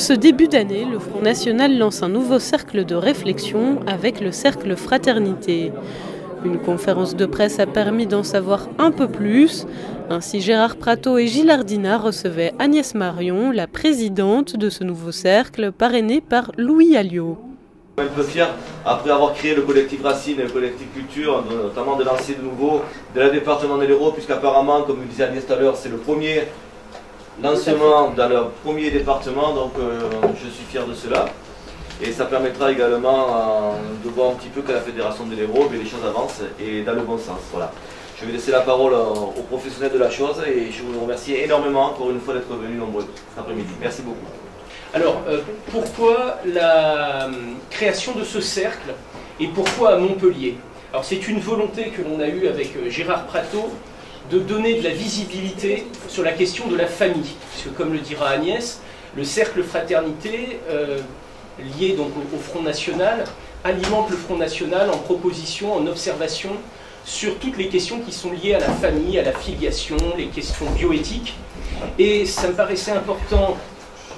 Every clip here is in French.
ce début d'année, le Front National lance un nouveau cercle de réflexion avec le Cercle Fraternité. Une conférence de presse a permis d'en savoir un peu plus. Ainsi, Gérard Prato et Gilles Ardina recevaient Agnès Marion, la présidente de ce nouveau cercle, parrainée par Louis Alliot. Un peu fier, après avoir créé le collectif Racine et le collectif Culture, notamment de lancer de nouveau de la département de l'Hérault, puisqu'apparemment, comme le disait Agnès tout à l'heure, c'est le premier lancement dans le premier département, donc je suis fier de cela. Et ça permettra également de voir un petit peu qu'à la Fédération de l'Hérault, les choses avancent et dans le bon sens. Voilà. Je vais laisser la parole aux professionnels de la chose et je vous remercie énormément encore une fois d'être venus nombreux cet après-midi. Merci beaucoup. Alors, pourquoi la création de ce cercle et pourquoi à Montpellier? Alors, c'est une volonté que l'on a eue avec Gérard Prato de donner de la visibilité sur la question de la famille. Puisque, comme le dira Agnès, le cercle Fraternité, lié donc au Front National, alimente le Front National en proposition, en observation sur toutes les questions qui sont liées à la famille, à la filiation, les questions bioéthiques. Et ça me paraissait important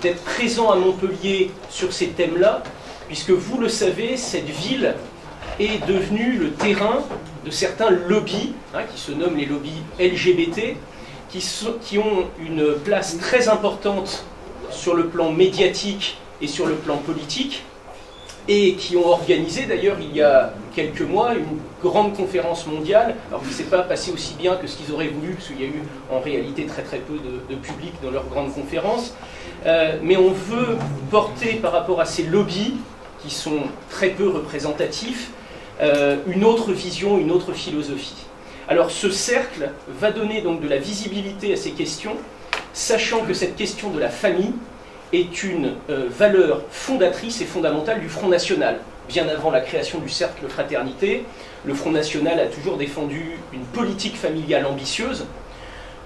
d'être présent à Montpellier sur ces thèmes-là, puisque vous le savez, cette ville est devenue le terrain de certains lobbies, qui se nomment les lobbies LGBT, qui ont une place très importante sur le plan médiatique et sur le plan politique, et qui ont organisé d'ailleurs il y a quelques mois une grande conférence mondiale, alors qui ne s'est pas passé aussi bien que ce qu'ils auraient voulu, parce qu'il y a eu en réalité très peu de public dans leur grande conférence, mais on veut porter par rapport à ces lobbies, qui sont très peu représentatifs, une autre vision, une autre philosophie. Alors ce cercle va donner donc de la visibilité à ces questions, sachant que cette question de la famille est une valeur fondatrice et fondamentale du Front National. Bien avant la création du Cercle Fraternité, le Front National a toujours défendu une politique familiale ambitieuse,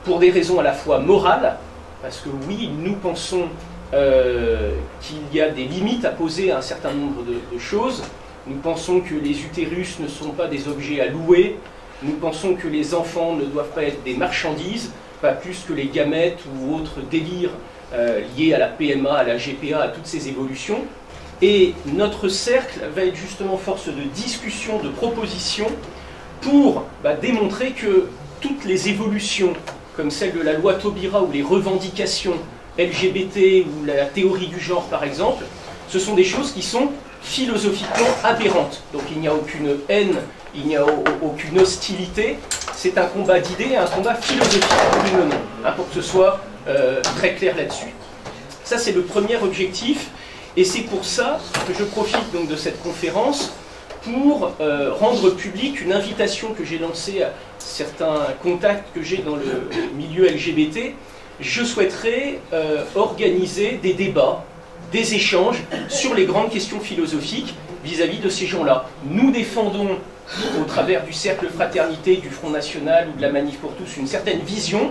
pour des raisons à la fois morales, parce que oui, nous pensons qu'il y a des limites à poser à un certain nombre de choses. Nous pensons que les utérus ne sont pas des objets à louer, nous pensons que les enfants ne doivent pas être des marchandises, pas plus que les gamètes ou autres délires liés à la PMA, à la GPA, à toutes ces évolutions. Et notre cercle va être justement force de discussion, de proposition, pour démontrer que toutes les évolutions, comme celle de la loi Taubira ou les revendications LGBT ou la théorie du genre par exemple, ce sont des choses qui sont philosophiquement aberrantes. Donc il n'y a aucune haine, il n'y a aucune hostilité, c'est un combat d'idées, un combat philosophique que nous menons, pour que ce soit très clair là-dessus. Ça c'est le premier objectif, et c'est pour ça que je profite donc de cette conférence pour rendre publique une invitation que j'ai lancée à certains contacts que j'ai dans le milieu LGBT. Je souhaiterais organiser des débats, des échanges sur les grandes questions philosophiques vis-à-vis de ces gens-là. Nous défendons, au travers du Cercle Fraternité, du Front National ou de la Manif pour tous, une certaine vision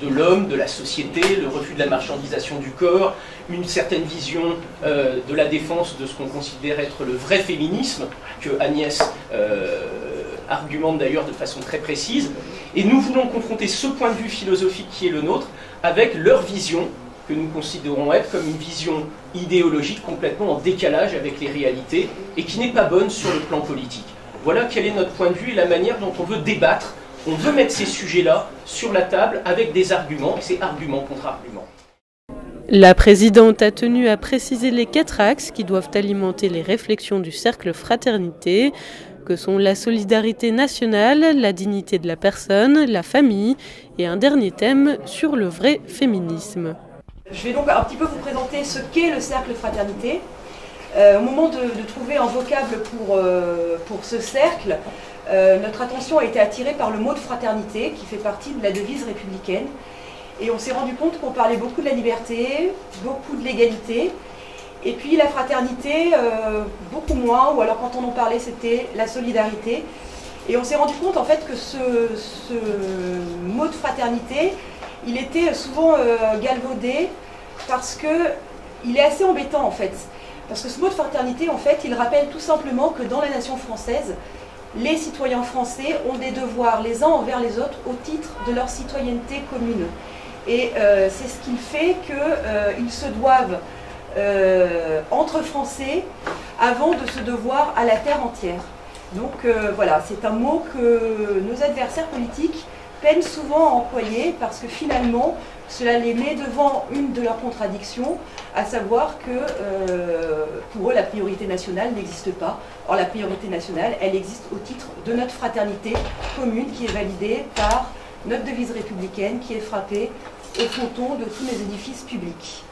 de l'homme, de la société, le refus de la marchandisation du corps, une certaine vision de la défense de ce qu'on considère être le vrai féminisme, que Agnès argumente d'ailleurs de façon très précise. Et nous voulons confronter ce point de vue philosophique qui est le nôtre avec leur vision, que nous considérons être comme une vision idéologique complètement en décalage avec les réalités et qui n'est pas bonne sur le plan politique. Voilà quel est notre point de vue et la manière dont on veut débattre. On veut mettre ces sujets-là sur la table avec des arguments, et c'est argument contre argument. La présidente a tenu à préciser les 4 axes qui doivent alimenter les réflexions du Cercle Fraternité, que sont la solidarité nationale, la dignité de la personne, la famille et un dernier thème sur le vrai féminisme. Je vais donc un petit peu vous présenter ce qu'est le Cercle Fraternité. Au moment de trouver un vocable pour ce cercle, notre attention a été attirée par le mot de fraternité qui fait partie de la devise républicaine. Et on s'est rendu compte qu'on parlait beaucoup de la liberté, beaucoup de l'égalité, et puis la fraternité, beaucoup moins, ou alors quand on en parlait c'était la solidarité. Et on s'est rendu compte en fait que ce mot de fraternité, il était souvent galvaudé parce qu'il est assez embêtant en fait. Parce que ce mot de fraternité, en fait, il rappelle tout simplement que dans la nation française, les citoyens français ont des devoirs les uns envers les autres au titre de leur citoyenneté commune. Et c'est ce qui fait qu'ils se doivent entre Français avant de se devoir à la terre entière. Donc voilà, c'est un mot que nos adversaires politiques peinent souvent à employer parce que finalement, cela les met devant une de leurs contradictions, à savoir que pour eux, la priorité nationale n'existe pas. Or, la priorité nationale, elle existe au titre de notre fraternité commune qui est validée par notre devise républicaine qui est frappée au fronton de tous les édifices publics.